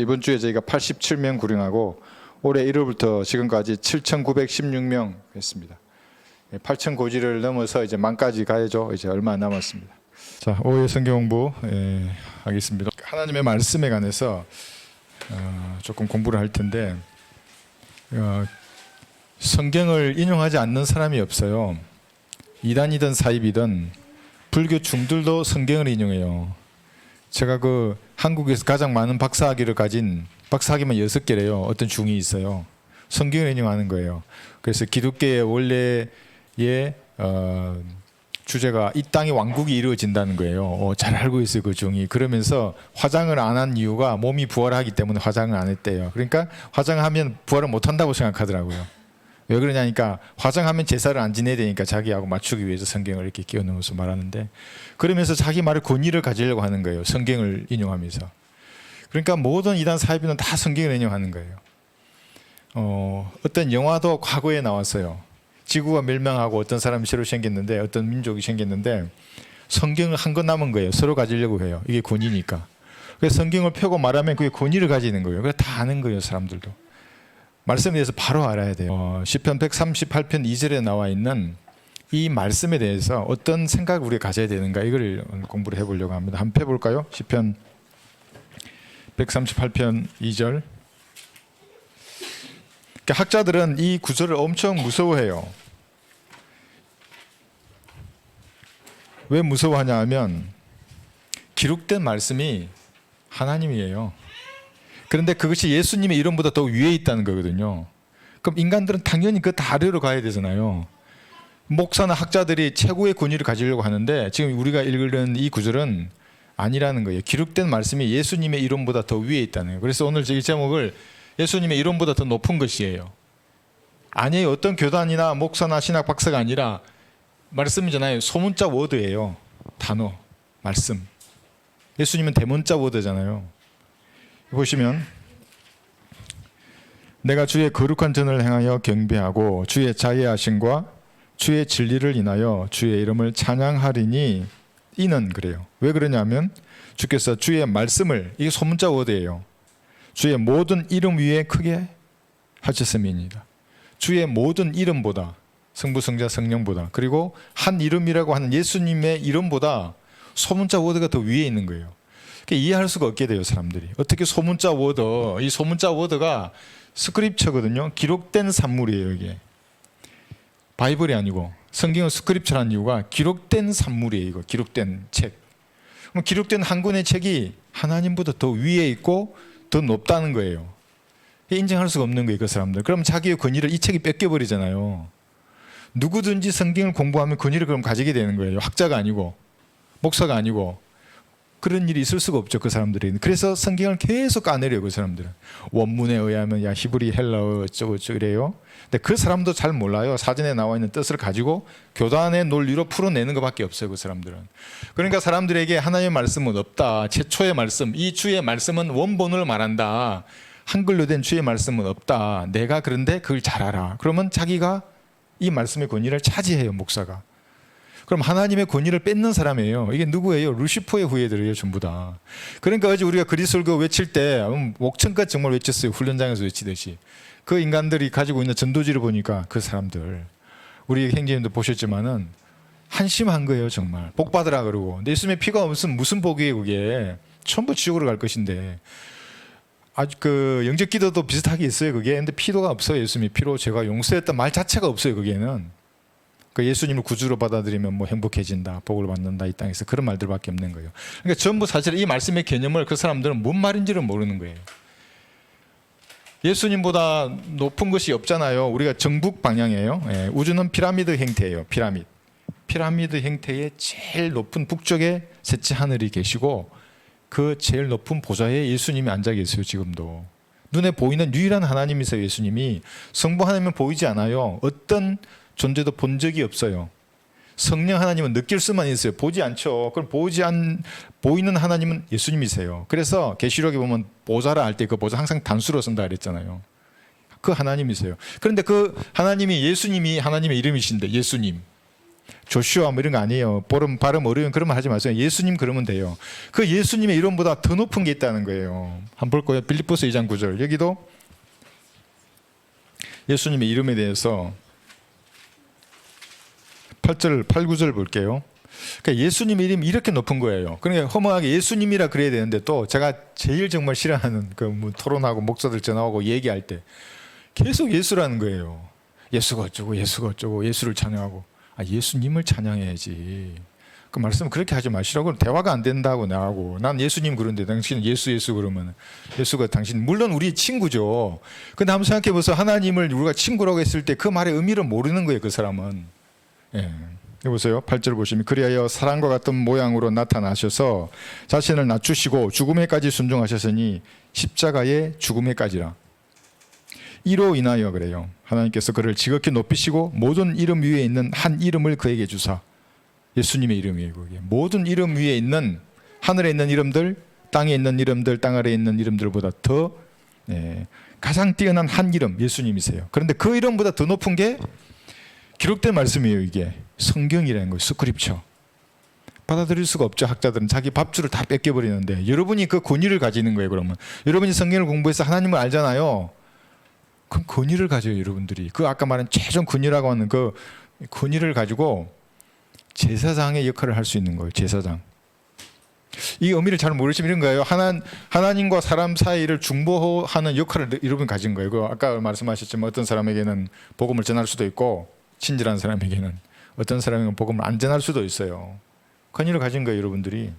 이번 주에 저희가 87명 구령하고 올해 1월부터 지금까지 7,916명 했습니다. 8,000 고지를 넘어서 이제 만까지 가야죠. 이제 얼마 안 남았습니다. 자, 오후에 성경 공부 하겠습니다. 하나님의 말씀에 관해서 조금 공부를 할 텐데 성경을 인용하지 않는 사람이 없어요. 이단이든 사입이든 불교 중들도 성경을 인용해요. 제가 그 한국에서 가장 많은 박사학위를 가진 박사학위만 6개래요. 어떤 중이 있어요. 성경을 인용하는 거예요. 그래서 기독교의 원래의 주제가 이 땅의 왕국이 이루어진다는 거예요. 잘 알고 있어요, 그 중이. 그러면서 화장을 안 한 이유가 몸이 부활하기 때문에 화장을 안 했대요. 그러니까 화장하면 부활을 못 한다고 생각하더라고요. 왜 그러냐니까 화장하면 제사를 안 지내야 되니까 자기하고 맞추기 위해서 성경을 이렇게 끼워 넣어서 말하는데, 그러면서 자기 말의 권위를 가지려고 하는 거예요. 성경을 인용하면서. 그러니까 모든 이단 사이비는 다 성경을 인용하는 거예요. 어떤 영화도 과거에 나왔어요. 지구가 멸망하고 어떤 사람이 새로 생겼는데, 어떤 민족이 생겼는데 성경을 한 권 남은 거예요. 서로 가지려고 해요. 이게 권위니까. 그래서 성경을 펴고 말하면 그게 권위를 가지는 거예요. 그래서 다 아는 거예요, 사람들도. 말씀에 대해서 바로 알아야 돼요. 시편 138편 2절에 나와 있는 이 말씀에 대해서 어떤 생각을 우리가 가져야 되는가, 이걸 공부를 해보려고 합니다. 한번 펴볼까요? 시편 138편 2절. 그러니까 학자들은 이 구절을 엄청 무서워해요. 왜 무서워하냐 하면 기록된 말씀이 하나님이에요. 그런데 그것이 예수님의 이름보다 더 위에 있다는 거거든요. 그럼 인간들은 당연히 그 다르러 가야 되잖아요. 목사나 학자들이 최고의 권위를 가지려고 하는데 지금 우리가 읽는 이 구절은 아니라는 거예요. 기록된 말씀이 예수님의 이름보다 더 위에 있다는 거예요. 그래서 오늘 이 제목을 예수님의 이름보다 더 높은 것이에요. 아니에요. 어떤 교단이나 목사나 신학 박사가 아니라 말씀이잖아요. 소문자 워드예요. 단어, 말씀. 예수님은 대문자 워드잖아요. 보시면 내가 주의 거룩한 전을 행하여 경배하고 주의 자애하심과 주의 진리를 인하여 주의 이름을 찬양하리니, 이는 그래요. 왜 그러냐면 주께서 주의 말씀을, 이게 소문자 워드예요, 주의 모든 이름 위에 크게 하셨음이니이다. 주의 모든 이름보다, 성부 성자 성령보다, 그리고 한 이름이라고 하는 예수님의 이름보다 소문자 워드가 더 위에 있는 거예요. 이해할 수가 없게 돼요, 사람들이. 어떻게 소문자 워드, 이 소문자 워드가 스크립처거든요. 기록된 산물이에요, 이게. 바이블이 아니고. 성경은 스크립처라는 이유가 기록된 산물이에요, 이거. 기록된 책. 그럼 기록된 한 권의 책이 하나님보다 더 위에 있고 더 높다는 거예요. 인정할 수가 없는 거예요, 그 사람들. 그럼 자기의 권위를 이 책이 뺏겨버리잖아요. 누구든지 성경을 공부하면 권위를 그럼 가지게 되는 거예요. 학자가 아니고, 목사가 아니고. 그런 일이 있을 수가 없죠, 그 사람들이. 그래서 성경을 계속 까내려요, 그 사람들은. 원문에 의하면 야 히브리 헬라어 어쩌고 이래요. 근데 그 사람도 잘 몰라요. 사전에 나와 있는 뜻을 가지고 교단의 논리로 풀어내는 것밖에 없어요, 그 사람들은. 그러니까 사람들에게 하나님의 말씀은 없다, 최초의 말씀, 이 주의 말씀은 원본을 말한다, 한글로 된 주의 말씀은 없다, 내가 그런데 그걸 잘 알아. 그러면 자기가 이 말씀의 권위를 차지해요, 목사가. 그럼 하나님의 권위를 뺏는 사람이에요. 이게 누구예요? 루시퍼의 후예들이에요, 전부 다. 그러니까 어제 우리가 그리스도교 외칠 때 목청까지 정말 외쳤어요. 훈련장에서 외치듯이. 그 인간들이 가지고 있는 전도지를 보니까 그 사람들, 우리 형제님도 보셨지만은 한심한 거예요, 정말. 복 받으라 그러고. 근데 예수님의 피가 없으면 무슨 복이에요, 그게. 전부 지옥으로 갈 것인데. 아주 그 영적 기도도 비슷하게 있어요, 그게. 근데 피도가 없어요. 예수님의 피로 제가 용서했다 말 자체가 없어요, 그게는. 그 예수님을 구주로 받아들이면 뭐 행복해진다, 복을 받는다, 이 땅에서, 그런 말들밖에 없는 거예요. 그러니까 전부 사실 이 말씀의 개념을 그 사람들은 뭔 말인지를 모르는 거예요. 예수님보다 높은 것이 없잖아요. 우리가 정북 방향이에요. 우주는 피라미드 형태예요. 피라미드 형태의 제일 높은 북쪽에 셋째 하늘이 계시고 그 제일 높은 보좌에 예수님이 앉아 계세요, 지금도. 눈에 보이는 유일한 하나님이세요, 예수님이. 성부 하나님은 보이지 않아요. 어떤 존재도 본 적이 없어요. 성령 하나님은 느낄 수만 있어요. 보지 않죠. 그럼 보이는 하나님은 예수님이세요. 그래서 계시록에 보면 보좌라 할 때 그 보좌 항상 단수로 쓴다 그랬잖아요. 그 하나님이세요. 그런데 그 하나님이, 예수님이 하나님의 이름이신데, 예수님. 조슈아 뭐 이런 거 아니에요. 발음 어려운 그런 말 하지 마세요. 예수님 그러면 돼요. 그 예수님의 이름보다 더 높은 게 있다는 거예요. 한번 볼 거예요. 빌립보서 2장 9절. 여기도 예수님의 이름에 대해서 8절, 8, 9절 볼게요. 그러니까 예수님의 이름이 이렇게 높은 거예요. 그러니까 허무하게 예수님이라 그래야 되는데 또 제가 제일 정말 싫어하는 그 뭐 토론하고 목사들 전화하고 얘기할 때 계속 예수라는 거예요. 예수가 어쩌고 예수가 어쩌고 예수를 찬양하고 예수님을 찬양해야지. 그 말씀은 그렇게 하지 마시라고. 대화가 안 된다고 나하고. 난 예수님 그런데 당신은 예수 그러면 예수가 당신 물론 우리 친구죠. 근데 한번 생각해 보세요. 하나님을 우리가 친구라고 했을 때 그 말의 의미를 모르는 거예요. 그 사람은. 예. 보세요. 8절 보시면 그리하여 사람과 같은 모양으로 나타나셔서 자신을 낮추시고 죽음에까지 순종하셨으니 십자가의 죽음에까지라. 이로 인하여 그래요. 하나님께서 그를 지극히 높이시고 모든 이름 위에 있는 한 이름을 그에게 주사. 예수님의 이름이에요. 그게. 모든 이름 위에 있는 하늘에 있는 이름들, 땅에 있는 이름들, 땅 아래에 있는 이름들보다 더 가장 뛰어난 한 이름 예수님이세요. 그런데 그 이름보다 더 높은 게 기록된 말씀이에요. 이게 성경이라는 거예요. 스크립처. 받아들일 수가 없죠. 학자들은 자기 밥줄을 다 뺏겨버리는데 여러분이 그 권위를 가지는 거예요. 그러면 여러분이 성경을 공부해서 하나님을 알잖아요. 그럼 권위를 가져요. 여러분들이 그 아까 말한 최종 권위라고 하는 그 권위를 가지고 제사장의 역할을 할 수 있는 거예요. 제사장. 이 의미를 잘 모르시면 이런 거예요. 하나님과 사람 사이를 중보하는 역할을 여러분 가진 거예요. 그 아까 말씀하셨지만 어떤 사람에게는 복음을 전할 수도 있고 친절한 사람에게는 어떤 사람에게는 복음을 안 전할 수도 있어요. 권위를 가진 거예요. 여러분들이.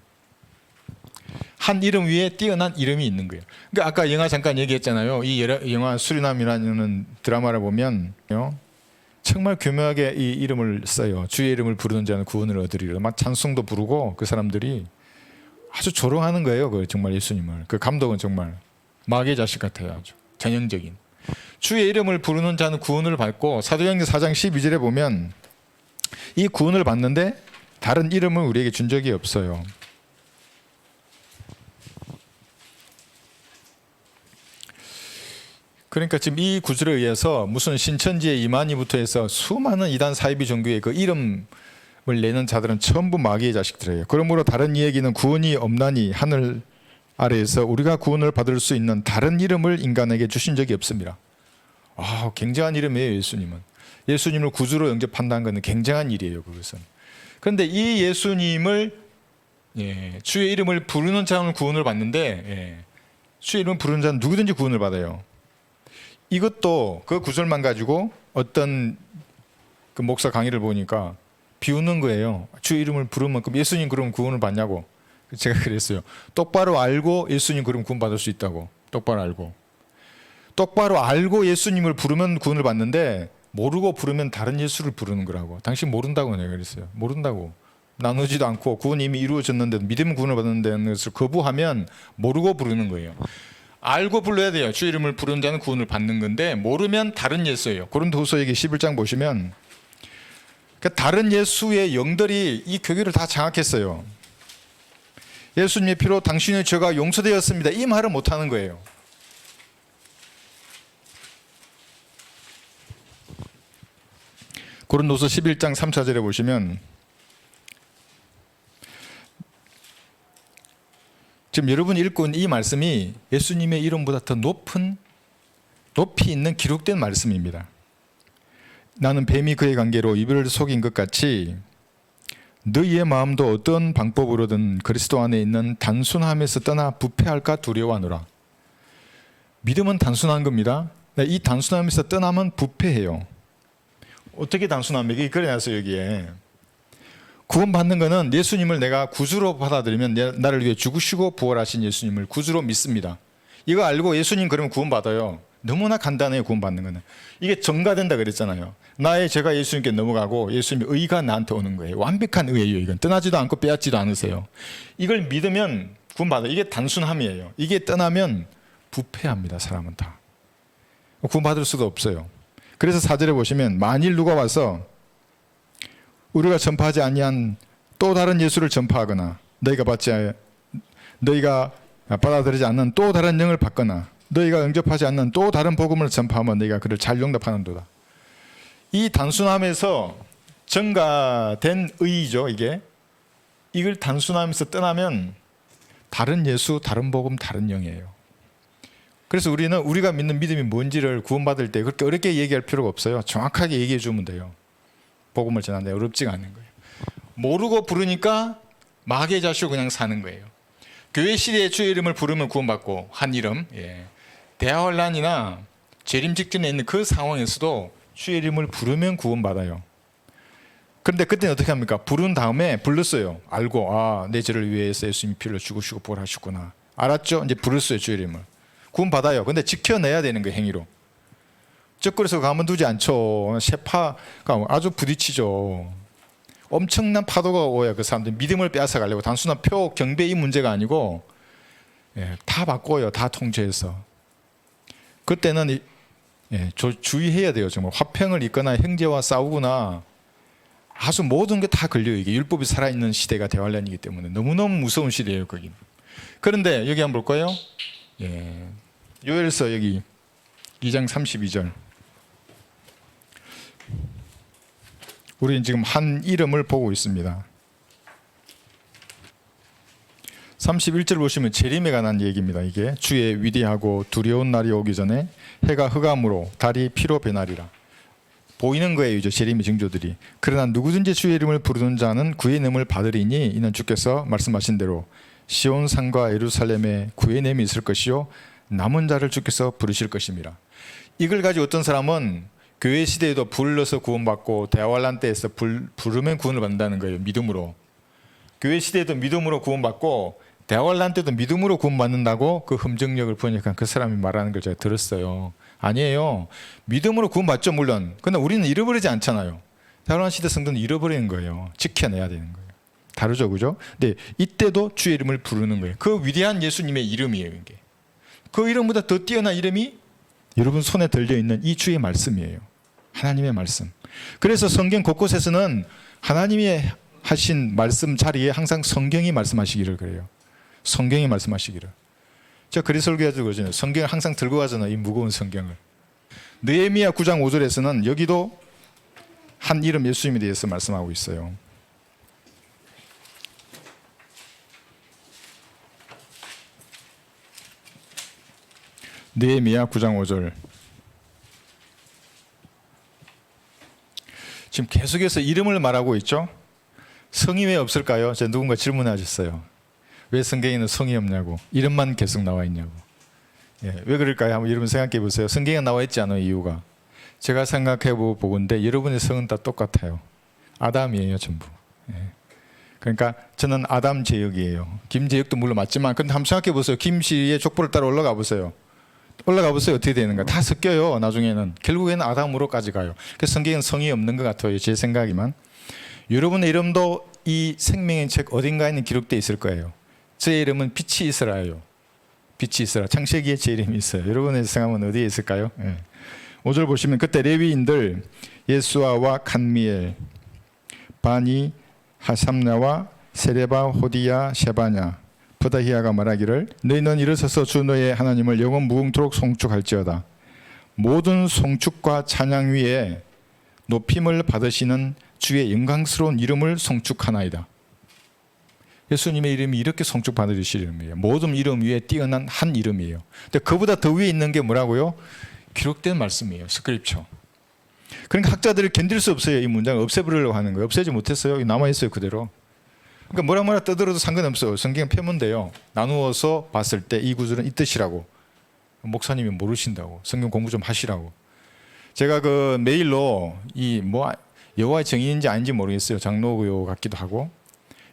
한 이름 위에 뛰어난 이름이 있는 거예요. 그러니까 아까 영화 잠깐 얘기했잖아요. 이 영화 수리남이라는 드라마를 보면 정말 교묘하게 이 이름을 써요. 주의 이름을 부르는 자는 구원을 얻으리라. 막 찬송도 부르고 그 사람들이 아주 조롱하는 거예요. 그 정말 예수님을. 그 감독은 정말 마귀의 자식 같아요. 아주 전형적인. 주의 이름을 부르는 자는 구원을 받고 사도행전 4장 12절에 보면 이 구원을 받는데 다른 이름을 우리에게 준 적이 없어요. 그러니까 지금 이 구절에 의해서 무슨 신천지의 이만희부터 해서 수많은 이단 사이비 종교의 그 이름을 내는 자들은 전부 마귀의 자식들이에요. 그러므로 다른 이에게는 구원이 없나니 하늘 아래에서 우리가 구원을 받을 수 있는 다른 이름을 인간에게 주신 적이 없습니다. 굉장한 이름이에요. 예수님은. 예수님을 구주로 영접한다는 것은 굉장한 일이에요. 그것은. 그런데 이 예수님을 주의 이름을 부르는 자는 구원을 받는데 주의 이름을 부르는 자는 누구든지 구원을 받아요. 이것도 그 구절만 가지고 어떤 그 목사 강의를 보니까 비웃는 거예요. 주의 이름을 부르면 그럼 예수님 그럼 구원을 받냐고. 제가 그랬어요. 똑바로 알고 예수님 그럼 구원 받을 수 있다고. 똑바로 알고 예수님을 부르면 구원을 받는데 모르고 부르면 다른 예수를 부르는 거라고. 당신 모른다고 내가 그랬어요. 모른다고. 나누지도 않고 구원이 이미 이루어졌는데 믿음 구원을 받는다는 것을 거부하면 모르고 부르는 거예요. 알고 불러야 돼요. 주 이름을 부르는 자는 구원을 받는 건데 모르면 다른 예수예요. 고린도후서 얘기 11장 보시면 다른 예수의 영들이 이 교회를 다 장악했어요. 예수님의 피로 당신의 죄가 용서되었습니다. 이 말을 못하는 거예요. 고린도서 11장 3, 4절에 보시면 지금 여러분이 읽고 있는 이 말씀이 예수님의 이름보다 더 높이 있는 기록된 말씀입니다. 나는 뱀이 그의 관계로 이별을 속인 것 같이 너희의 마음도 어떤 방법으로든 그리스도 안에 있는 단순함에서 떠나 부패할까 두려워하노라. 믿음은 단순한 겁니다. 이 단순함에서 떠나면 부패해요. 어떻게 단순합니까? 이게 그래놨어요. 여기에 구원받는 것은 예수님을 내가 구주로 받아들이면 나를 위해 죽으시고 부활하신 예수님을 구주로 믿습니다. 이거 알고 예수님 그러면 구원받아요. 너무나 간단해요. 구원받는 거는. 이게 전가된다 그랬잖아요. 나의 죄가 예수님께 넘어가고 예수님의 의가 나한테 오는 거예요. 완벽한 의예요. 이건 떠나지도 않고 빼앗지도 않으세요. 이걸 믿으면 구원받아요. 이게 단순함이에요. 이게 떠나면 부패합니다. 사람은 다. 구원받을 수가 없어요. 그래서 4절에 보시면 만일 누가 와서 우리가 전파하지 아니한 또 다른 예수를 전파하거나 너희가 받아들이지 않는 또 다른 영을 받거나 너희가 영접하지 않는 또 다른 복음을 전파하면 너희가 그를 잘 용납하는도다. 이 단순함에서 증가된 의죠. 이걸 단순하면서 떠나면 다른 예수, 다른 복음, 다른 영이에요. 그래서 우리가 믿는 믿음이 뭔지를 구원받을 때 그렇게 어렵게 얘기할 필요가 없어요. 정확하게 얘기해 주면 돼요. 복음을 전하는데 어렵지가 않은 거예요. 모르고 부르니까 마귀의 자식으로 그냥 사는 거예요. 교회 시대에 주의 이름을 부르면 구원받고 한 이름, 대화혼란이나 재림 직전에 있는 그 상황에서도 주의 이름을 부르면 구원받아요. 그런데 그때는 어떻게 합니까? 부른 다음에 불렀어요. 알고 내 죄를 위해서 예수님이 피를 죽으시고 부활하셨구나. 알았죠? 이제 부르어요. 주의 이름을. 구원받아요. 근데 지켜내야 되는 거예요. 행위로. 적그리서 가만두지 않죠. 세파가 아주 부딪히죠. 엄청난 파도가 오야 그 사람들 믿음을 빼앗아 가려고. 단순한 표 경배 이 문제가 아니고 다 바꿔요. 다 통제해서. 그때는 주의해야 돼요. 정말 화평을 잇거나 형제와 싸우거나 아주 모든 게 다 걸려요. 이게 율법이 살아있는 시대가 대환란이기 때문에 너무너무 무서운 시대예요. 거기. 그런데 여기 한번 볼까요? 요엘서 여기 2장 32절. 우리는 지금 한 이름을 보고 있습니다. 31절 보시면 재림에 관한 얘기입니다. 이게 주의 위대하고 두려운 날이 오기 전에 해가 흑암으로 달이 피로 변하리라. 보이는 거예요. 이제 재림의 징조들이. 그러나 누구든지 주의 이름을 부르는 자는 구의 nem을 받으리니 이는 주께서 말씀하신 대로 시온 산과 예루살렘에 구의 nem이 있을 것이요 남은 자를 주께서 부르실 것입니다. 이걸 가지고 어떤 사람은 교회 시대에도 불러서 구원받고 대환란 때에서 부르면 구원을 받는다는 거예요. 믿음으로. 교회 시대에도 믿음으로 구원받고 대환란 때도 믿음으로 구원받는다고 그 흠정력을 번역한 그 사람이 말하는 걸 제가 들었어요. 아니에요. 믿음으로 구원받죠 물론. 그런데 우리는 잃어버리지 않잖아요. 대환란 시대 성도는 잃어버리는 거예요. 지켜내야 되는 거예요. 다르죠, 그죠? 근데 이때도 주의 이름을 부르는 거예요. 그 위대한 예수님의 이름이에요. 이게. 그 이름보다 더 뛰어난 이름이 여러분 손에 들려있는 이 주의 말씀이에요. 하나님의 말씀. 그래서 성경 곳곳에서는 하나님이 하신 말씀 자리에 항상 성경이 말씀하시기를 그래요. 성경이 말씀하시기를. 제가 그리 설교해도 그러잖아요. 성경을 항상 들고 가잖아요. 이 무거운 성경을. 느헤미야 9장 5절에서는 여기도 한 이름 예수님에 대해서 말씀하고 있어요. 느헤미야 9장 5절. 지금 계속해서 이름을 말하고 있죠. 성이 왜 없을까요? 제가 누군가 질문하셨어요. 왜 성경에는 성이 없냐고. 이름만 계속 나와 있냐고. 왜 그럴까요? 한번 여러분 생각해 보세요. 성경에 나와 있지 않은 이유가. 제가 생각해 보건데 여러분의 성은 다 똑같아요. 아담이에요 전부. 그러니까 저는 아담 제역이에요. 김제역도 물론 맞지만 근데 한번 생각해 보세요. 김 씨의 족보를 따라 올라가 보세요. 어떻게 되는가. 다 섞여요. 나중에는. 결국에는 아담으로까지 가요. 그래서 성경에는 성이 없는 것 같아요. 제 생각이만. 여러분의 이름도 이 생명의 책 어딘가에는 기록되어 있을 거예요. 제 이름은 빛이 있으라요. 빛이 있으라. 창세기에 제 이름이 있어요. 여러분의 생각은 어디에 있을까요? 5절 보시면 그때 레위인들 예수아와 칸미엘, 바니, 하삼나와 세레바, 호디야, 셰바냐, 부다히야가 말하기를 너희는 일어서서 주 너의 하나님을 영원 무궁토록 송축할지어다. 모든 송축과 찬양 위에 높임을 받으시는 주의 영광스러운 이름을 송축하나이다. 예수님의 이름이 이렇게 송축받으실 이름이에요. 모든 이름 위에 뛰어난 한 이름이에요. 근데 그보다 더 위에 있는 게 뭐라고요? 기록된 말씀이에요. 스크립처. 그러니까 학자들이 견딜 수 없어요. 이 문장을 없애버리려고 하는 거예요. 없애지 못했어요. 남아있어요. 그대로. 그러니까 뭐라 떠들어도 상관없어요. 성경 펴면 돼요. 나누어서 봤을 때 이 구절은 이 뜻이라고. 목사님이 모르신다고. 성경 공부 좀 하시라고. 제가 그 메일로 여호와의 증인인지 아닌지 모르겠어요. 장로교 같기도 하고.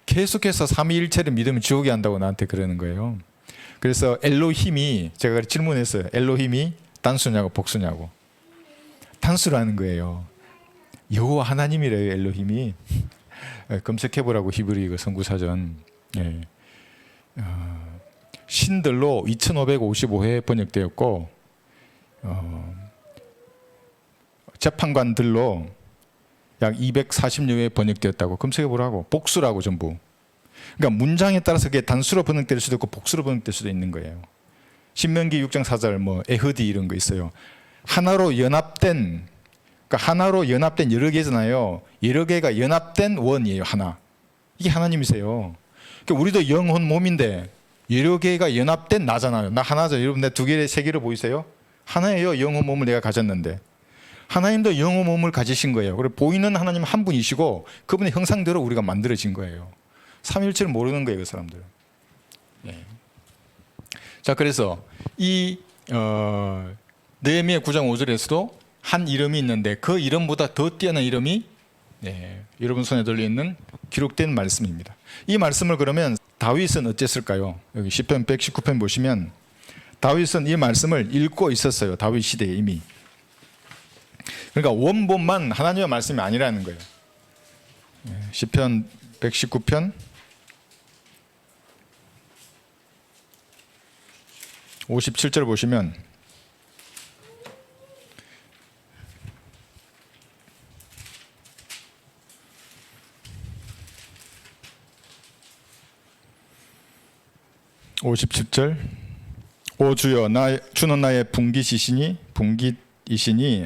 계속해서 삼위일체를 믿으면 지옥에 한다고 나한테 그러는 거예요. 그래서 엘로힘이 제가 질문했어요. 엘로힘이 단수냐고 복수냐고. 단수라는 거예요. 여호와 하나님이래요. 엘로힘이. 검색해보라고 히브리 성구사전. 신들로 2555회 번역되었고 재판관들로 약 240여 회 번역되었다고. 검색해보라고. 복수라고 전부. 그러니까 문장에 따라서 그게 단수로 번역될 수도 있고 복수로 번역될 수도 있는 거예요. 신명기 6장 4절 에흐디 이런 거 있어요. 하나로 연합된 그러니까 하나로 연합된 여러 개잖아요. 여러 개가 연합된 원이에요. 하나. 이게 하나님이세요. 그러니까 우리도 영혼 몸인데 여러 개가 연합된 나잖아요. 나 하나죠. 여러분 내 두 개, 세 개를 보이세요? 하나예요. 영혼 몸을 내가 가졌는데. 하나님도 영혼 몸을 가지신 거예요. 그리고 보이는 하나님 한 분이시고 그분의 형상대로 우리가 만들어진 거예요. 삼위일체를 모르는 거예요. 그 사람들은. 예. 자, 그래서 이 느헤미야 9장 5절에서도 한 이름이 있는데 그 이름보다 더 뛰어난 이름이 여러분 손에 들려있는 기록된 말씀입니다. 이 말씀을 그러면 다윗은 어땠을까요? 여기 시편 119편 보시면 다윗은 이 말씀을 읽고 있었어요. 다윗 시대에 이미. 그러니까 원본만 하나님의 말씀이 아니라는 거예요. 시편 119편 57절 보시면 오 주여 주는 나의 분깃이시니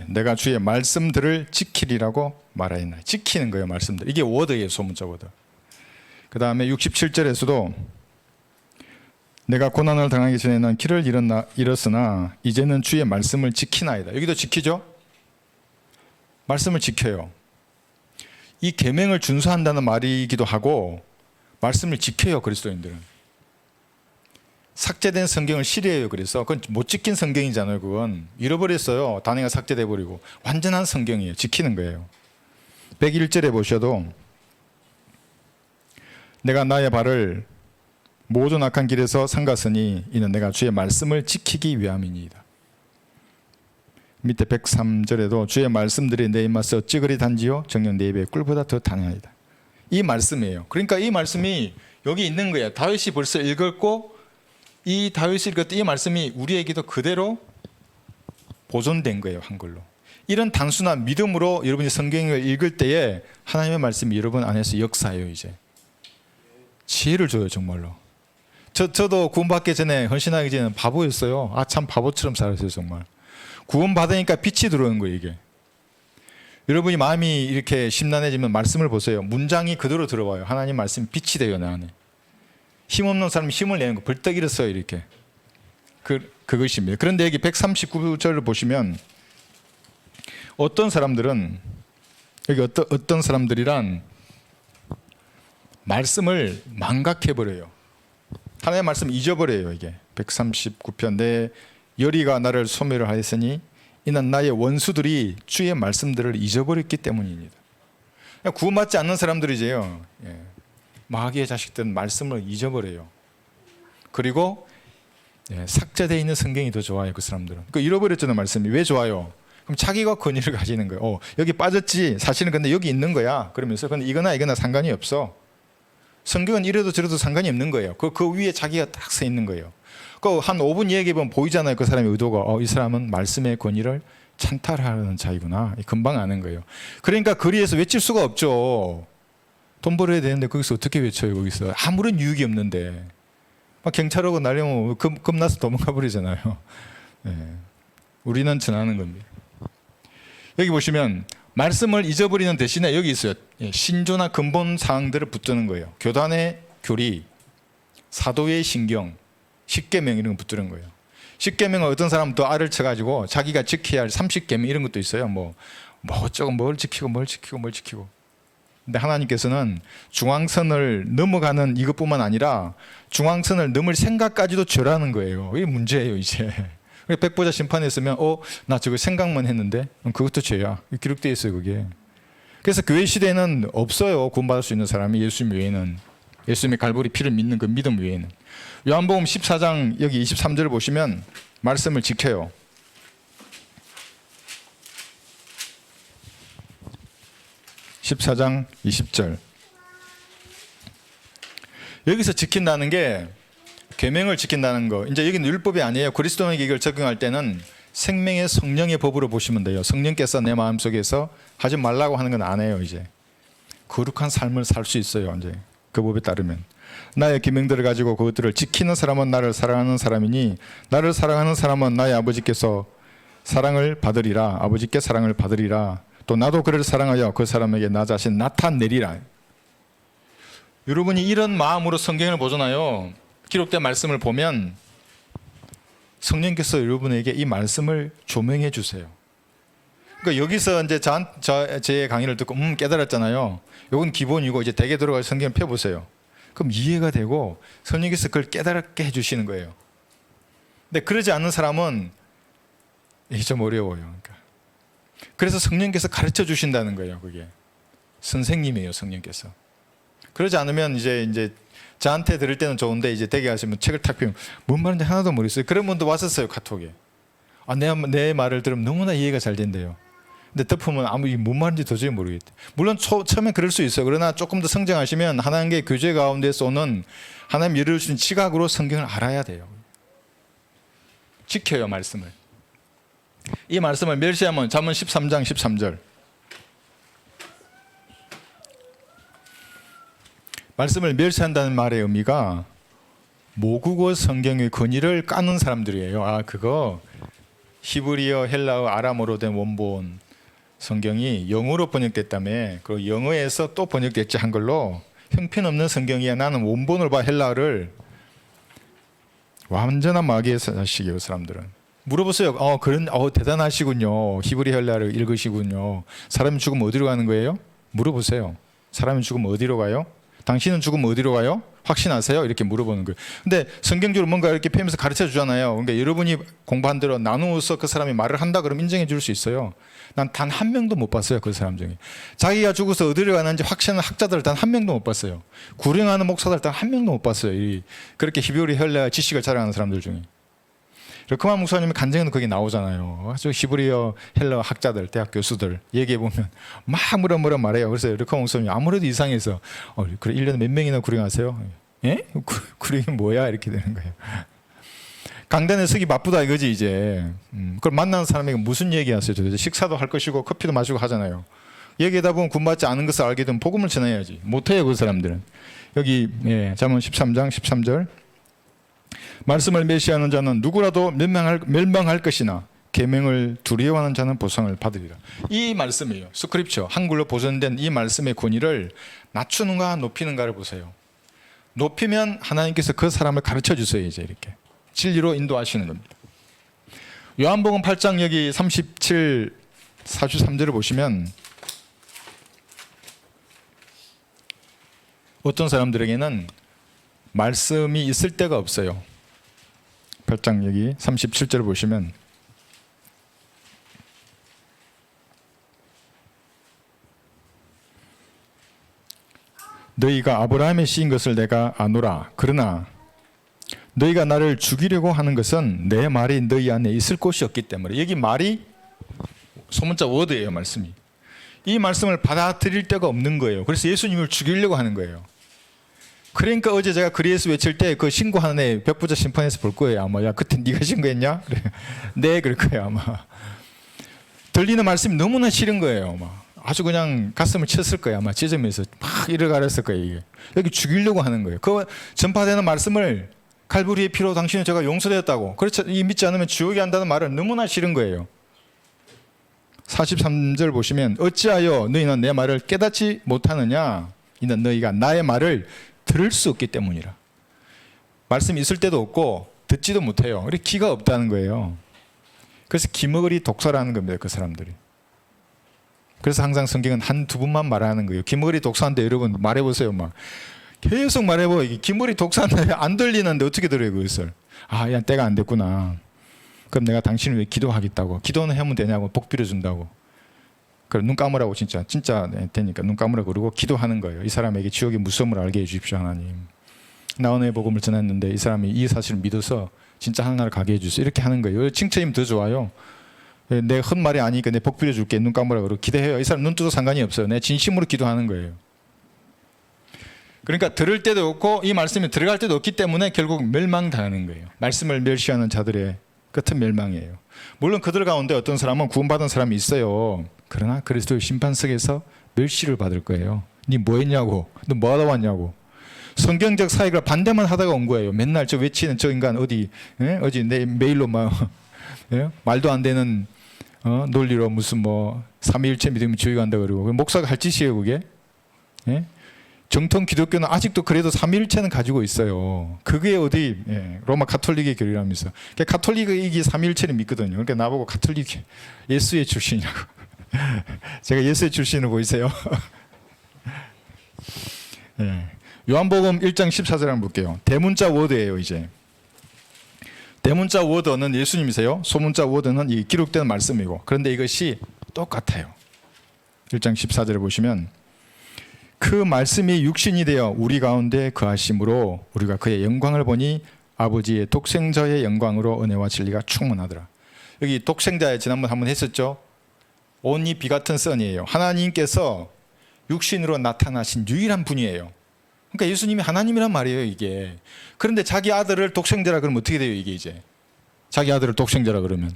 내가 주의 말씀들을 지키리라고 말하였나이다. 지키는 거예요. 말씀들. 이게 워드예요. 소문자 워드. 그 다음에 67절에서도 내가 고난을 당하기 전에 난 길을 잃었으나 이제는 주의 말씀을 지키나이다. 여기도 지키죠? 말씀을 지켜요. 이 계명을 준수한다는 말이기도 하고 말씀을 지켜요. 그리스도인들은. 삭제된 성경을 실의해요. 그래서 그건 못 지킨 성경이잖아요. 그건 잃어버렸어요. 단어가 삭제돼 버리고 완전한 성경이에요. 지키는 거예요. 101절에 보셔도 내가 나의 발을 모든 악한 길에서 삼갔으니 이는 내가 주의 말씀을 지키기 위함이니이다. 밑에 103절에도 주의 말씀들이 내 입맛에 어찌 그리 단지요 정녕 내 입에 꿀보다 더 단하이다. 이 말씀이에요. 그러니까 이 말씀이 여기 있는 거예요. 다윗이 벌써 읽었고 이 다윗이 읽었던 이 말씀이 우리에게도 그대로 보존된 거예요. 한글로. 이런 단순한 믿음으로 여러분이 성경을 읽을 때에 하나님의 말씀이 여러분 안에서 역사해요. 이제 지혜를 줘요. 정말로. 저도 구원받기 전에 헌신하기 전에는 바보였어요. 참 바보처럼 살았어요. 정말. 구원받으니까 빛이 들어오는 거예요. 이게. 여러분이 마음이 이렇게 심란해지면 말씀을 보세요. 문장이 그대로 들어와요. 하나님 말씀이 빛이 돼요. 내 안에. 힘없는 사람이 힘을 내는 거 벌떡 일었어요. 이렇게. 그것입니다. 그런데 여기 139절을 보시면 어떤 사람들은 여기 어떤 사람들이란 말씀을 망각해버려요. 하나님의 말씀 잊어버려요. 이게 139편 내 열의가 나를 소멸을 하였으니 이는 나의 원수들이 주의 말씀들을 잊어버렸기 때문입니다. 구원받지 않는 사람들이지요. 마귀의 자식들은 말씀을 잊어버려요. 그리고 삭제되어 있는 성경이 더 좋아요. 그 사람들은. 그 잃어버렸잖아요. 말씀이. 왜 좋아요? 그럼 자기가 권위를 가지는 거예요. 여기 빠졌지. 사실은 근데 여기 있는 거야. 그러면서 근데 이거나 상관이 없어. 성경은 이래도 저래도 상관이 없는 거예요. 그 위에 자기가 딱 서 있는 거예요. 한 5분 얘기해보면 보이잖아요. 그 사람의 의도가. 이 사람은 말씀의 권위를 찬탈하는 자이구나. 금방 아는 거예요. 그러니까 거리에서 외칠 수가 없죠. 돈 벌어야 되는데 거기서 어떻게 외쳐요. 거기서 아무런 유익이 없는데 막 경찰 오고 날려면 겁나서 도망가 버리잖아요. 우리는 전하는 겁니다. 여기 보시면 말씀을 잊어버리는 대신에 여기 있어요. 신조나 근본 사항들을 붙드는 거예요. 교단의 교리, 사도의 신경, 십계명 이런 거 붙드는 거예요. 십계명은 어떤 사람은 또 알을 쳐가지고 자기가 지켜야 할 30계명 이런 것도 있어요. 뭐 어쩌고 뭘 지키고. 근데 하나님께서는 중앙선을 넘어가는 이것뿐만 아니라 중앙선을 넘을 생각까지도 절하는 거예요. 이게 문제예요. 이제. 백보자 심판에 있으면 나 저거 생각만 했는데 그것도 죄야. 기록되어 있어요. 그게. 그래서 교회 시대에는 없어요. 구원받을 수 있는 사람이 예수님 외에는. 예수님의 갈보리 피를 믿는 그 믿음 외에는. 요한복음 14장 여기 23절을 보시면 말씀을 지켜요. (14장 20절) 여기서 지킨다는 게 계명을 지킨다는 거. 이제 여기는 율법이 아니에요. 그리스도인에게 이걸 적용할 때는 생명의 성령의 법으로 보시면 돼요. 성령께서 내 마음속에서 하지 말라고 하는 건 안 해요. 이제 거룩한 삶을 살 수 있어요. 이제 그 법에 따르면 나의 계명들을 가지고 그것들을 지키는 사람은 나를 사랑하는 사람이니 나를 사랑하는 사람은 나의 아버지께서 사랑을 받으리라. 아버지께 사랑을 받으리라. 또 나도 그를 사랑하여 그 사람에게 나 자신 나타내리라. 여러분이 이런 마음으로 성경을 보잖아요. 기록된 말씀을 보면 성령께서 여러분에게 이 말씀을 조명해 주세요. 그러니까 여기서 이제 제 강의를 듣고 깨달았잖아요. 이건 기본이고 이제 대개 들어가서 성경을 펴보세요. 그럼 이해가 되고 성령께서 그걸 깨달게 해주시는 거예요. 근데 그러지 않는 사람은 이게 좀 어려워요. 그러니까. 그래서 성령께서 가르쳐 주신다는 거예요. 그게 선생님이에요, 성령께서. 그러지 않으면 이제 저한테 들을 때는 좋은데 이제 댁에 가시면 책을 탁 펴면 뭔 말인지 하나도 모르겠어요. 그런 분도 왔었어요, 카톡에. 내 말을 들으면 너무나 이해가 잘 된대요. 근데 덮으면 뭔 말인지 도저히 모르겠대. 물론 처음엔 그럴 수 있어요. 그러나 조금 더 성장하시면 하나님의 교제 가운데서 오는 하나님 열어주신 지각으로 성경을 알아야 돼요. 지켜요, 말씀을. 이 말씀을 멸시하면 잠언 13장 13절. 말씀을 멸시한다는 말의 의미가 모국어 성경의 권위를 까는 사람들이에요. 그거 히브리어, 헬라어, 아람어로 된 원본 성경이 영어로 번역됐다며. 그리고 영어에서 또 번역됐지 한글로 형편없는 성경이야. 나는 원본을 봐, 헬라어를. 완전한 마귀의 자식이에요, 사람들은. 물어보세요. 대단하시군요. 히브리 헬라어를 읽으시군요. 사람이 죽으면 어디로 가는 거예요? 물어보세요. 사람이 죽으면 어디로 가요? 당신은 죽으면 어디로 가요? 확신하세요? 이렇게 물어보는 거예요. 근데 성경적으로 뭔가 이렇게 펴면서 가르쳐 주잖아요. 그러니까 여러분이 공부한 대로 나누어서 그 사람이 말을 한다 그러면 인정해 줄 수 있어요. 난 단 한 명도 못 봤어요, 그 사람 중에. 자기가 죽어서 어디로 가는지 확신하는 학자들 단 한 명도 못 봤어요. 구령하는 목사들 단 한 명도 못 봤어요. 그렇게 히브리 헬라 지식을 자랑하는 사람들 중에. 르크만 목사님의 간증은 거기 나오잖아요. 아주 히브리어 헬라 학자들, 대학 교수들 얘기해 보면 막 뭐라 말해요. 그래서 르크만 목사님이 아무래도 이상해서 그래 1년에 몇 명이나 구령하세요? 예? 구령이 뭐야? 이렇게 되는 거예요. 강단에 서기 바쁘다 이거지 이제. 그걸 만나는 사람에게 무슨 얘기하세요? 도대체 식사도 할 것이고 커피도 마시고 하잖아요. 얘기하다 보면 구원받지 않은 것을 알게 되면 복음을 전해야지. 못해요, 그 사람들은. 여기 잠언 13장 13절. 말씀을 멸시하는 자는 누구라도 멸망할 것이나 계명을 두려워하는 자는 보상을 받으리라. 이 말씀이에요. 스크립처, 한글로 보존된 이 말씀의 권위를 낮추는가 높이는가를 보세요. 높이면 하나님께서 그 사람을 가르쳐 주세요. 이제 이렇게 진리로 인도하시는 겁니다. 요한복음 8장 여기 37, 43절을 보시면 어떤 사람들에게는 말씀이 있을 데가 없어요. 8장 여기 37절을 보시면 너희가 아브라함의 씨인 것을 내가 아노라. 그러나 너희가 나를 죽이려고 하는 것은 내 말이 너희 안에 있을 곳이 없기 때문에. 여기 말이 소문자 워드예요, 말씀이. 이 말씀을 받아들일 데가 없는 거예요. 그래서 예수님을 죽이려고 하는 거예요. 그러니까 어제 제가 그리에서 외칠 때 그 신고하는 애 벽부자 심판에서 볼 거예요. 아마 야 그때 네가 신고했냐? 그래. 네, 그럴 거예요 아마. 들리는 말씀이 너무나 싫은 거예요. 아마. 아주 그냥 가슴을 쳤을 거예요. 아마 지점에서 막 이래가랬을 거예요. 이게. 여기 죽이려고 하는 거예요. 그 전파되는 말씀을 칼부리의 피로 당신은 제가 용서되었다고. 그렇지 믿지 않으면 지옥에 한다는 말은 너무나 싫은 거예요. 43절 보시면 어찌하여 너희는 내 말을 깨닫지 못하느냐? 이는 너희가 나의 말을 들을 수 없기 때문이라. 말씀이 있을 때도 없고 듣지도 못해요. 그래서 귀가 없다는 거예요. 그래서 기머거리 독사라는 겁니다, 그 사람들이. 그래서 항상 성경은 한두 분만 말하는 거예요. 기머거리 독사인데 여러분 말해보세요. 막 계속 말해봐. 기머거리 독사인데 안 들리는데 어떻게 들어요 그것을. 야 때가 안 됐구나. 그럼 내가 당신을 위해 기도하겠다고. 기도는 하면 되냐고. 복 빌어준다고. 그래 눈 감으라고. 진짜 되니까 눈 감으라고 그러고 기도하는 거예요. 이 사람에게 지옥의 무서움을 알게 해주십시오 하나님. 나은의 복음을 전했는데 이 사람이 이 사실을 믿어서 진짜 하나님을 가게 해주세요. 이렇게 하는 거예요. 칭찬이면 더 좋아요. 내 헛말이 아니니까 내 복 빌어줄게. 눈 감으라고 그러고 기도해요. 이 사람 눈 뜨도 상관이 없어요. 내 진심으로 기도하는 거예요. 그러니까 들을 때도 없고 이 말씀이 들어갈 때도 없기 때문에 결국 멸망당하는 거예요. 말씀을 멸시하는 자들의 끝은 멸망이에요. 물론 그들 가운데 어떤 사람은 구원받은 사람이 있어요. 그러나 그리스도의 심판석에서 멸시를 받을 거예요. 니 뭐 했냐고. 너 뭐 하다 왔냐고. 성경적 사역을 반대만 하다가 온 거예요. 맨날 저 외치는 저 인간 어디 내 메일로 막 말도 안 되는 논리로 무슨 뭐 삼위일체 믿음이 주의한다 그러고 목사가 할 짓이에요 그게. 예? 정통 기독교는 아직도 그래도 삼위일체는 가지고 있어요. 그게 어디 로마 가톨릭의 교리라면서. 가톨릭이 이게 삼위일체를 믿거든요. 그러니까 나보고 가톨릭 예수의 출신이라고. 제가 예수의 출신을 보이세요? 예. 요한복음 1장 14절 한번 볼게요. 대문자 워드예요 이제. 대문자 워드는 예수님이세요. 소문자 워드는 이 기록된 말씀이고, 그런데 이것이 똑같아요. 1장 14절을 보시면 그 말씀이 육신이 되어 우리 가운데 거하심으로 우리가 그의 영광을 보니 아버지의 독생자의 영광으로 은혜와 진리가 충만하더라. 여기 독생자에 지난번 한번 했었죠. 온이 비같은 선이에요. 하나님께서 육신으로 나타나신 유일한 분이에요. 그러니까 예수님이 하나님이란 말이에요 이게. 그런데 자기 아들을 독생자라 그러면 어떻게 돼요 이게 이제. 자기 아들을 독생자라 그러면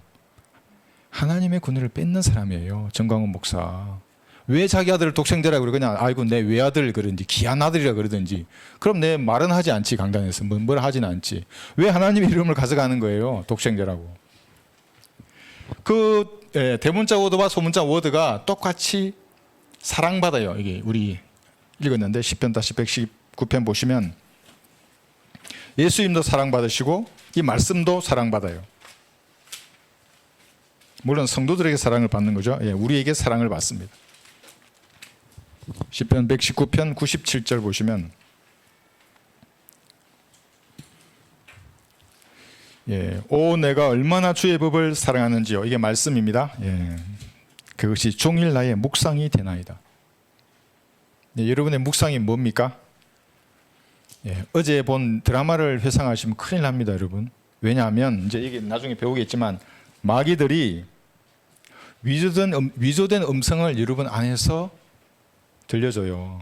하나님의 권위를 뺏는 사람이에요. 정광훈 목사. 왜 자기 아들을 독생자라 그러냐. 아이고 내 외아들 그러든지 귀한 아들이라 그러든지. 그럼 내 말은 하지 않지 강단에서. 뭘 하지는 않지. 왜 하나님의 이름을 가져가는 거예요 독생자라고. 그 대문자 워드와 소문자 워드가 똑같이 사랑받아요. 이게 우리 읽었는데 10편 다시 119편 보시면 예수님도 사랑받으시고 이 말씀도 사랑받아요. 물론 성도들에게 사랑을 받는 거죠. 우리에게 사랑을 받습니다. 10편 119편 97절 보시면 오 내가 얼마나 주의 법을 사랑하는지요. 이게 말씀입니다. 그것이 종일 나의 묵상이 되나이다. 여러분의 묵상이 뭡니까? 어제 본 드라마를 회상하시면 큰일 납니다 여러분. 왜냐하면 이제 이게 나중에 배우겠지만 마귀들이 위조된 음성을 여러분 안에서 들려줘요.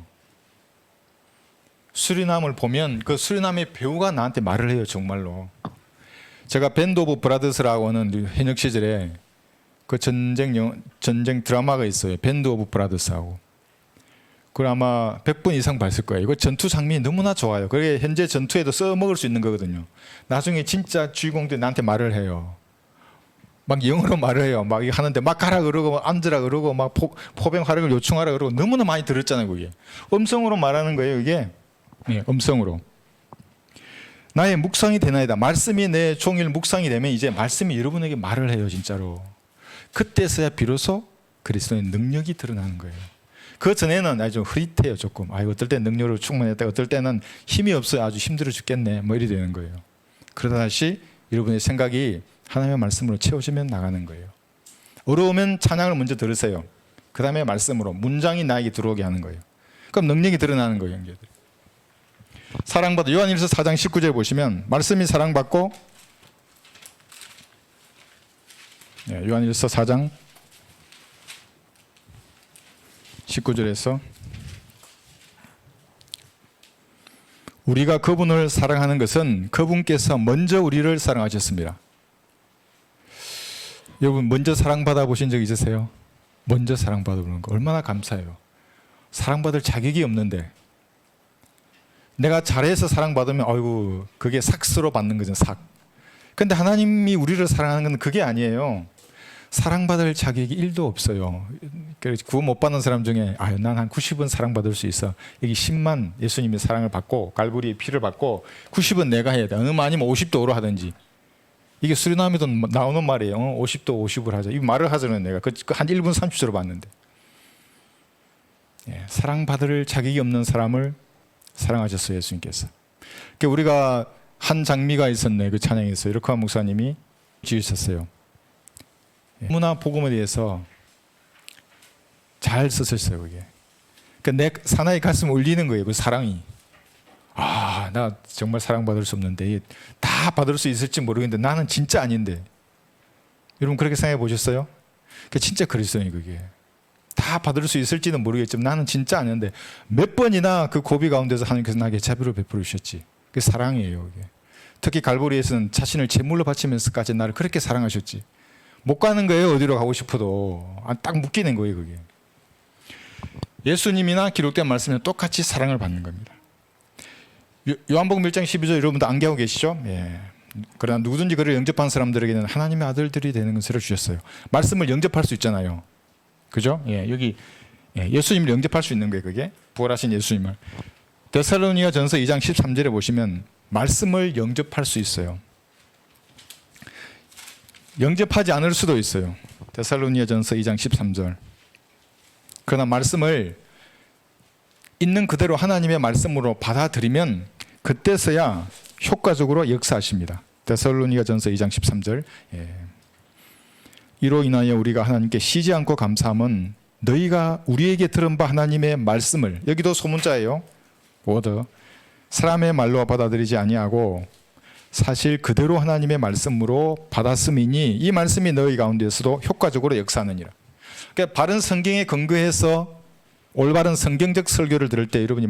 수리남을 보면 그 수리남의 배우가 나한테 말을 해요 정말로. 제가 밴드 오브 브라더스라고 하는 현역 시절에 그 전쟁 드라마가 있어요. 밴드 오브 브라더스하고. 그걸 아마 100번 이상 봤을 거예요. 이거 전투 장면이 너무나 좋아요. 그게 현재 전투에도 써먹을 수 있는 거거든요. 나중에 진짜 주인공들이 나한테 말을 해요. 막 영어로 말을 해요. 막 이거 하는데 막 가라 그러고 앉으라 그러고 막 포병 활약을 요청하라 그러고 너무나 많이 들었잖아요. 그게 음성으로 말하는 거예요. 이게 음성으로. 나의 묵상이 되나이다. 말씀이 내 종일 묵상이 되면 이제 말씀이 여러분에게 말을 해요. 진짜로. 그때서야 비로소 그리스도의 능력이 드러나는 거예요. 그 전에는 아주 흐릿해요. 조금. 어떨 때는 능력으로 충만했다. 어떨 때는 힘이 없어요. 아주 힘들어 죽겠네. 뭐 이리 되는 거예요. 그러다 다시 여러분의 생각이 하나님의 말씀으로 채워지면 나가는 거예요. 어려우면 찬양을 먼저 들으세요. 그 다음에 말씀으로 문장이 나에게 들어오게 하는 거예요. 그럼 능력이 드러나는 거예요. 형제들. 사랑받아. 요한일서 4장 19절 보시면 말씀이 사랑받고 요한일서 4장 19절에서 우리가 그분을 사랑하는 것은 그분께서 먼저 우리를 사랑하셨습니다. 여러분 먼저 사랑받아 보신 적 있으세요? 먼저 사랑받아 보는 거 얼마나 감사해요. 사랑받을 자격이 없는데 내가 잘해서 사랑받으면 아이고 그게 삭스로 받는 거죠. 삭. 근데 하나님이 우리를 사랑하는 건 그게 아니에요. 사랑받을 자격이 1도 없어요. 구원 못 받는 사람 중에 난 한 90은 사랑받을 수 있어. 여기 10만 예수님의 사랑을 받고 갈보리의 피를 받고 90은 내가 해야 돼. 아니면 50도 5로 하든지. 이게 수리남에도 나오는 말이에요. 50도 50을 하자. 이 말을 하잖아요. 내가 한 1분 30초로 봤는데. 사랑받을 자격이 없는 사람을 사랑하셨어요. 예수님께서. 우리가 한 장미가 있었네. 그 찬양에서 이렇게 목사님이 지으셨어요. 너무나 복음에 대해서 잘 쓰셨어요. 그게. 내 사나이 가슴 울리는 거예요. 그 사랑이. 나 정말 사랑받을 수 없는데 다 받을 수 있을지 모르겠는데 나는 진짜 아닌데. 여러분 그렇게 생각해 보셨어요? 진짜 그리스도예요. 그게. 다 받을 수 있을지는 모르겠지만 나는 진짜 아닌데 몇 번이나 그 고비 가운데서 하나님께서 나에게 자비를 베풀어 주셨지. 그게 사랑이에요. 그게. 특히 갈보리에서는 자신을 제물로 바치면서까지 나를 그렇게 사랑하셨지. 못 가는 거예요. 어디로 가고 싶어도. 딱 묶이는 거예요. 그게. 예수님이나 기록된 말씀은 똑같이 사랑을 받는 겁니다. 요한복음 1장 12절 여러분도 암기하고 계시죠? 그러나 누구든지 그를 영접한 사람들에게는 하나님의 아들들이 되는 것을 주셨어요. 말씀을 영접할 수 있잖아요. 그죠? 예, 여기 예수님을 영접할 수 있는 거예요. 그게 부활하신 예수님을. 데살로니가 전서 2장 13절에 보시면 말씀을 영접할 수 있어요. 영접하지 않을 수도 있어요. 데살로니가 전서 2장 13절. 그러나 말씀을 있는 그대로 하나님의 말씀으로 받아들이면 그때서야 효과적으로 역사하십니다. 데살로니가 전서 2장 13절. 이로 인하여 우리가 하나님께 쉬지 않고 감사함은 너희가 우리에게 들은 바 하나님의 말씀을, 여기도 소문자예요. 워드. 사람의 말로 받아들이지 아니하고 사실 그대로 하나님의 말씀으로 받았음이니 이 말씀이 너희 가운데서도 효과적으로 역사하느니라. 그러니까 바른 성경에 근거해서 올바른 성경적 설교를 들을 때 여러분이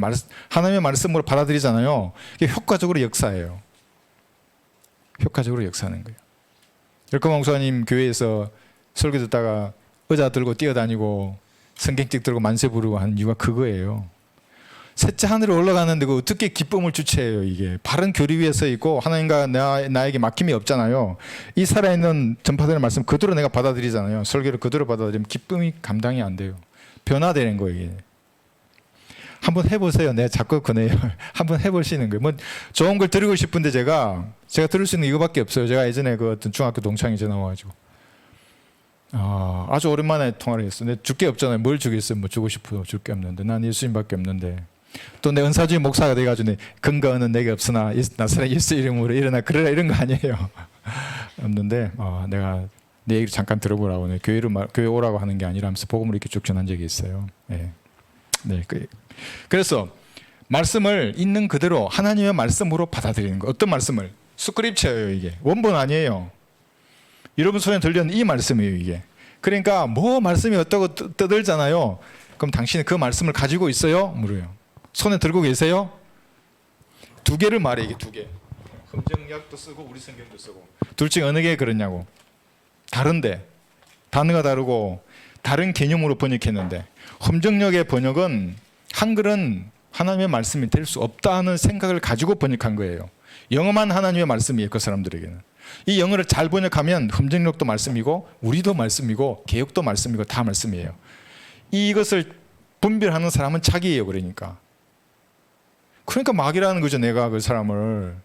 하나님의 말씀으로 받아들이잖아요. 이게 효과적으로 역사해요. 효과적으로 역사하는 거예요. 열kom 목사님 교회에서 설교 듣다가 의자 들고 뛰어다니고 성경책 들고 만세 부르고 하는 이유가 그거예요. 셋째 하늘에 올라가는데 그 어떻게 기쁨을 주체해요. 이게 바른 교리 위에 서 있고 하나님과 나에게 막힘이 없잖아요. 이 살아있는 전파되는 말씀 그대로 내가 받아들이잖아요. 설교를 그대로 받아들이면 기쁨이 감당이 안 돼요. 변화되는 거예요. 이게. 한번 해보세요. 내가 자꾸 꺼내요. 한번 해보시는 거예요. 뭐 좋은 걸 드리고 싶은데 제가 들을 수 있는 이거밖에 없어요. 제가 예전에 그 어떤 중학교 동창이 전화 와가지고 아주 오랜만에 통화를 했어. 내가 줄 게 없잖아요. 뭘 주겠어요? 뭐 주고 싶어요. 줄 게 없는데 난 예수님밖에 없는데 또 내 은사주의 목사가 돼가지고 근거는 내게 없으나 나사렛 예수 이름으로 일어나 그러라 이런 거 아니에요. 없는데 내가 내 얘기를 잠깐 들어보라고 교회 오라고 하는 게 아니라 하면서 복음을 이렇게 쭉 전한 적이 있어요. 네. 그래서 말씀을 있는 그대로 하나님의 말씀으로 받아들이는 거. 어떤 말씀을? 스크립처예요. 이게 원본 아니에요. 여러분 손에 들려는 이 말씀이에요. 이게. 그러니까 뭐 말씀이 어떠고 떠들잖아요. 그럼 당신은 그 말씀을 가지고 있어요? 물어요. 손에 들고 계세요? 두 개를 말해. 이게 두 개. 금정약도 쓰고 우리 성경도 쓰고. 둘 중에 어느 게 그렇냐고. 다른데 단어가 다르고 다른 개념으로 번역했는데 험정역의 번역은 한글은 하나님의 말씀이 될 수 없다는 생각을 가지고 번역한 거예요. 영어만 하나님의 말씀이에요. 그 사람들에게는. 이 영어를 잘 번역하면 험정역도 말씀이고 우리도 말씀이고 개역도 말씀이고 다 말씀이에요. 이것을 분별하는 사람은 자기예요. 그러니까 막이라는 거죠. 내가 그 사람을.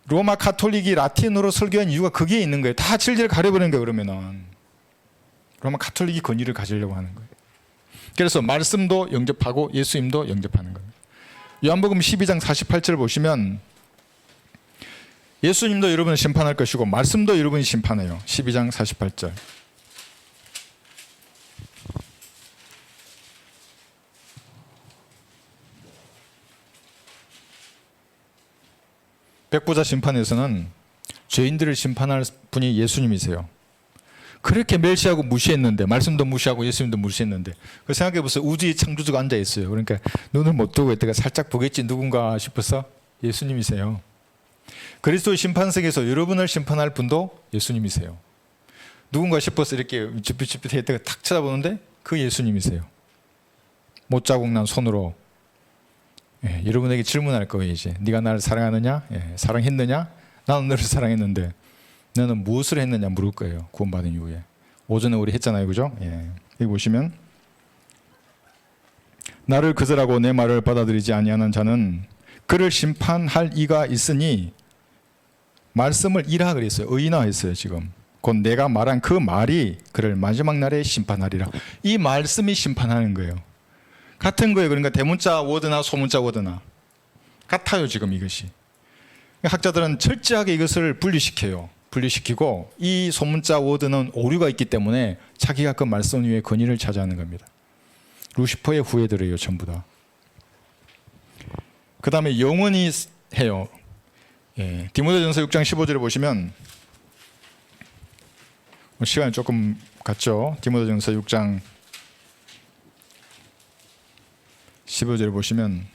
로마 가톨릭이 라틴어로 설교한 이유가 그게 있는 거예요. 다 진리를 가려버리는 거예요. 그러면은 로마 가톨릭이 권위를 가지려고 하는 거예요. 그래서 말씀도 영접하고 예수님도 영접하는 겁니다. 요한복음 12장 48절 보시면 예수님도 여러분을 심판할 것이고 말씀도 여러분이 심판해요. 12장 48절. 백보자 심판에서는 죄인들을 심판할 분이 예수님이세요. 그렇게 멸시하고 무시했는데 말씀도 무시하고 예수님도 무시했는데 그 생각해보세요. 우주의 창조주가 앉아있어요. 그러니까 눈을 못 뜨고 있다가 살짝 보겠지 누군가 싶어서 예수님이세요. 그리스도의 심판석에서 여러분을 심판할 분도 예수님이세요. 누군가 싶어서 이렇게 쭈삣쭈삣 했다가 탁 쳐다보는데 그 예수님이세요. 못자국 난 손으로 여러분에게 질문할 거예요. 이제 네가 나를 사랑하느냐? 사랑했느냐? 나는 너를 사랑했는데 너는 무엇을 했느냐 물을 거예요. 구원받은 이후에. 오전에 우리 했잖아요. 그죠? 여기 보시면 나를 거절하고 내 말을 받아들이지 아니하는 자는 그를 심판할 이가 있으니 말씀을 이라 그랬어요. 의인화했어요. 지금. 곧 내가 말한 그 말이 그를 마지막 날에 심판하리라. 이 말씀이 심판하는 거예요. 같은 거예요. 그러니까 대문자 워드나 소문자 워드나 같아요. 지금 이것이. 학자들은 철저하게 이것을 분리시키고 이 소문자 워드는 오류가 있기 때문에 자기가 그 말씀 위에 권위를 차지하는 겁니다. 루시퍼의 후예들이에요. 전부 다. 그 다음에 영원히 해요. 디모데전서 6장 15절에 보시면 시간이 조금 갔죠. 디모데전서 6장 15절에 보시면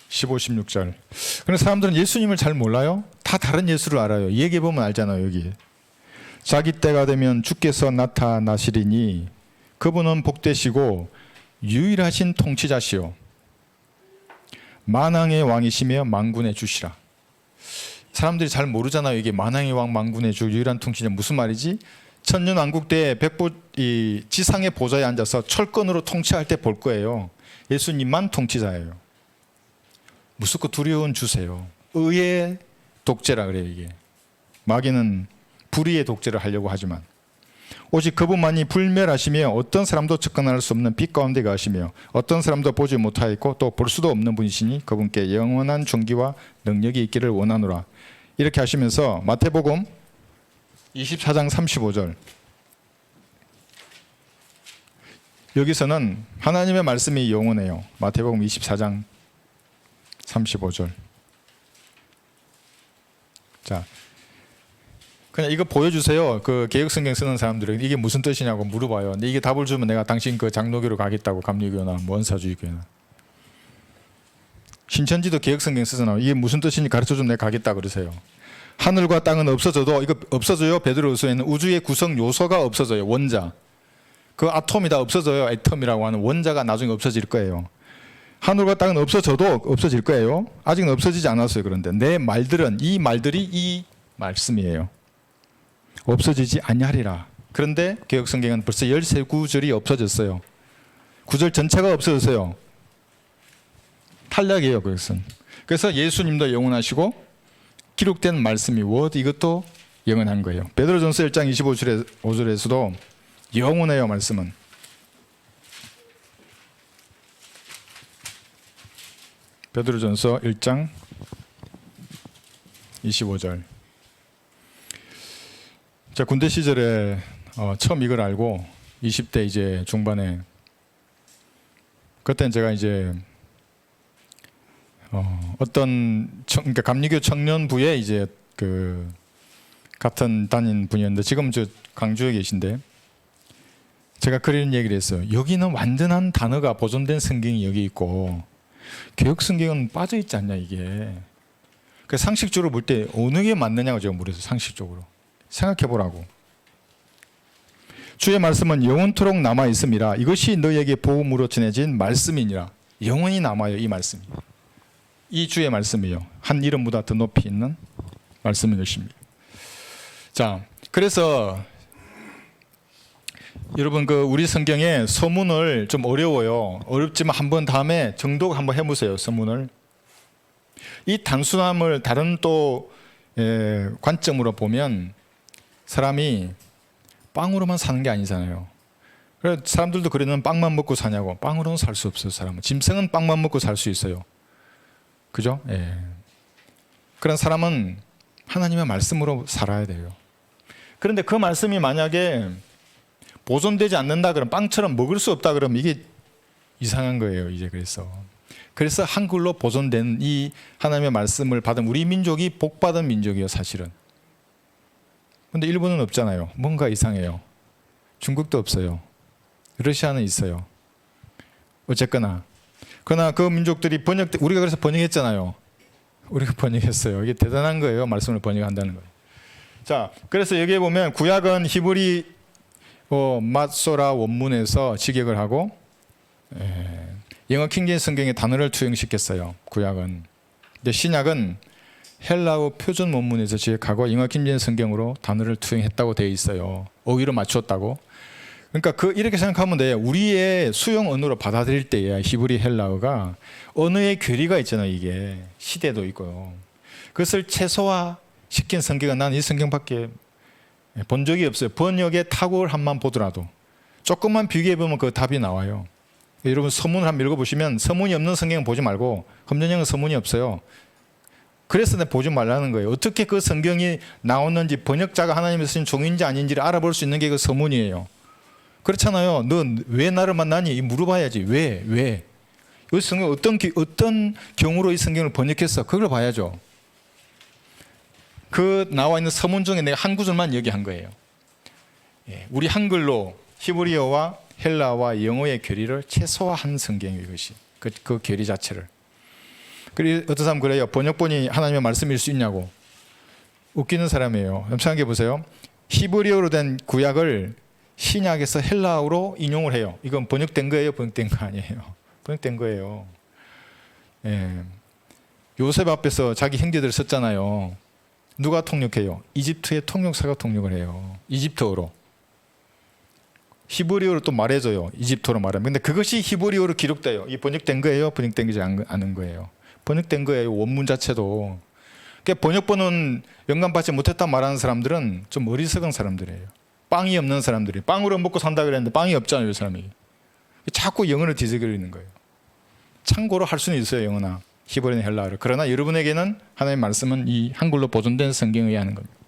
15, 16절. 그런데 사람들은 예수님을 잘 몰라요. 다 다른 예수를 알아요. 얘기해보면 알잖아요. 여기 자기 때가 되면 주께서 나타나시리니 그분은 복되시고 유일하신 통치자시오. 만왕의 왕이시며 만군의 주시라. 사람들이 잘 모르잖아요. 이게 만왕의 왕 만군의 주 유일한 통치자 무슨 말이지? 천년왕국 때 이 지상의 보좌에 앉아서 철권으로 통치할 때 볼 거예요. 예수님만 통치자예요. 무섭고 두려운 주세요. 의의 독재라 그래요. 이게 마귀는 불의의 독재를 하려고 하지만 오직 그분만이 불멸하시며 어떤 사람도 접근할 수 없는 빛 가운데 가시며 어떤 사람도 보지 못하였고 또 볼 수도 없는 분이시니 그분께 영원한 존귀와 능력이 있기를 원하노라. 이렇게 하시면서 마태복음 24장 35절 여기서는 하나님의 말씀이 영원해요. 마태복음 24장 35절. 자, 그냥 이거 보여주세요. 그 개혁성경 쓰는 사람들은 이게 무슨 뜻이냐고 물어봐요. 근데 이게 답을 주면 내가 당신 그 장로교로 가겠다고, 감리교나 원사주의교나. 신천지도 개혁성경 쓰잖아요. 이게 무슨 뜻인지 가르쳐주면 내가 가겠다 그러세요. 하늘과 땅은 없어져도 이거 없어져요. 베드로후서에는 우주의 구성 요소가 없어져요. 원자. 그 아톰이 다 없어져요. 애텀이라고 하는 원자가 나중에 없어질 거예요. 하늘과 땅은 없어져도 없어질 거예요. 아직은 없어지지 않았어요. 그런데 내 말들은 이 말들이 이 말씀이에요. 없어지지 아니하리라. 그런데 개혁성경은 벌써 13구절이 없어졌어요. 구절 전체가 없어졌어요. 탈락이에요. 그것은. 그래서 예수님도 영원하시고 기록된 말씀이 곧 이것도 영원한 거예요. 베드로전서 1장 25절에서도 영원해요. 말씀은. 베드로전서 1장 25절. 자, 군대 시절에 처음 이걸 알고 20대 이제 중반에 그때는 제가 이제 그러니까 감리교 청년부에 이제 그 같은 다닌 분이었는데 지금 저 강주에 계신데 제가 그런 얘기를 했어요. 여기는 완전한 단어가 보존된 성경이 여기 있고 개혁 성경은 빠져 있지 않냐 이게. 그 상식적으로 볼 때 어느 게 맞느냐고 제가 물어서 상식적으로 생각해 보라고. 주의 말씀은 영원토록 남아 있음이라. 이것이 너에게 복음으로 전해진 말씀이니라. 영원히 남아요. 이 말씀이. 이 주의 말씀이요. 한 이름보다 더 높이 있는 말씀인 것입니다. 자, 그래서 여러분 그 우리 성경에 서문을 좀 어려워요. 어렵지만 한번 다음에 정독 한번 해보세요. 서문을. 이 단순함을 다른 또 관점으로 보면 사람이 빵으로만 사는 게 아니잖아요. 그래서 사람들도 그러는 빵만 먹고 사냐고. 빵으로는 살 수 없어요. 사람은. 짐승은 빵만 먹고 살 수 있어요. 그죠? 예. 그런 사람은 하나님의 말씀으로 살아야 돼요. 그런데 그 말씀이 만약에 보존되지 않는다 그러면 빵처럼 먹을 수 없다 그러면 이게 이상한 거예요. 이제 그래서 한글로 보존된 이 하나님의 말씀을 받은 우리 민족이 복받은 민족이에요. 사실은. 근데 일본은 없잖아요. 뭔가 이상해요. 중국도 없어요. 러시아는 있어요. 어쨌거나. 그러나 그 민족들이 우리가 그래서 번역했잖아요. 우리가 번역했어요. 이게 대단한 거예요. 말씀을 번역한다는 거예요. 자, 그래서 여기에 보면 구약은 히브리 맞소라 원문에서 직역을 하고 영어 킹제임스 성경에 단어를 투영시켰어요. 구약은. 근데 신약은 헬라어 표준 원문에서 직역하고 영어 킹제임스 성경으로 단어를 투영했다고 되어 있어요. 어휘로 맞췄다고. 그러니까 이렇게 생각하면 돼요. 우리의 수용 언어로 받아들일 때야 히브리 헬라어가 언어의 괴리가 있잖아요. 이게 시대도 있고요. 그것을 최소화시킨 성경은 난 이 성경밖에 본 적이 없어요. 번역의 탁월을 한번 보더라도 조금만 비교해보면 그 답이 나와요. 여러분 서문을 한번 읽어보시면 서문이 없는 성경은 보지 말고 검전형은 서문이 없어요. 그래서 내가 보지 말라는 거예요. 어떻게 그 성경이 나오는지 번역자가 하나님의 쓰신 종인지 아닌지를 알아볼 수 있는 게 그 서문이에요. 그렇잖아요. 너 왜 나를 만나니? 물어봐야지. 왜? 이 성경 어떤 경우로 이 성경을 번역했어? 그걸 봐야죠. 그 나와 있는 서문 중에 내가 한 구절만 얘기한 거예요. 우리 한글로 히브리어와 헬라어와 영어의 괴리를 최소화한 성경이에요. 이것이 그 괴리 자체를. 그리고 어떤 사람 그래요. 번역본이 하나님의 말씀일 수 있냐고. 웃기는 사람이에요. 생각해 보세요. 히브리어로 된 구약을 신약에서 헬라어로 인용을 해요. 이건 번역된 거예요? 번역된 거 아니에요? 번역된 거예요. 요셉 앞에서 자기 형제들 썼잖아요. 누가 통역해요? 이집트의 통역사가 통역을 해요. 이집트어로. 히브리어로 또 말해줘요. 이집트어로 말하면. 근데 그것이 히브리어로 기록돼요. 이 번역된 거예요? 번역되지 않은 거예요? 번역된 거예요. 원문 자체도. 그러니까 번역본은 영감받지 못했다 말하는 사람들은 좀 어리석은 사람들이에요. 빵이 없는 사람들이. 빵으로 먹고 산다 그랬는데 빵이 없잖아요, 이 사람이. 자꾸 영어를 뒤적이는 거예요. 참고로 할 수는 있어요, 영어나 히브리나 헬라어를. 그러나 여러분에게는 하나님의 말씀은 이 한글로 보존된 성경을 해야 하는 겁니다.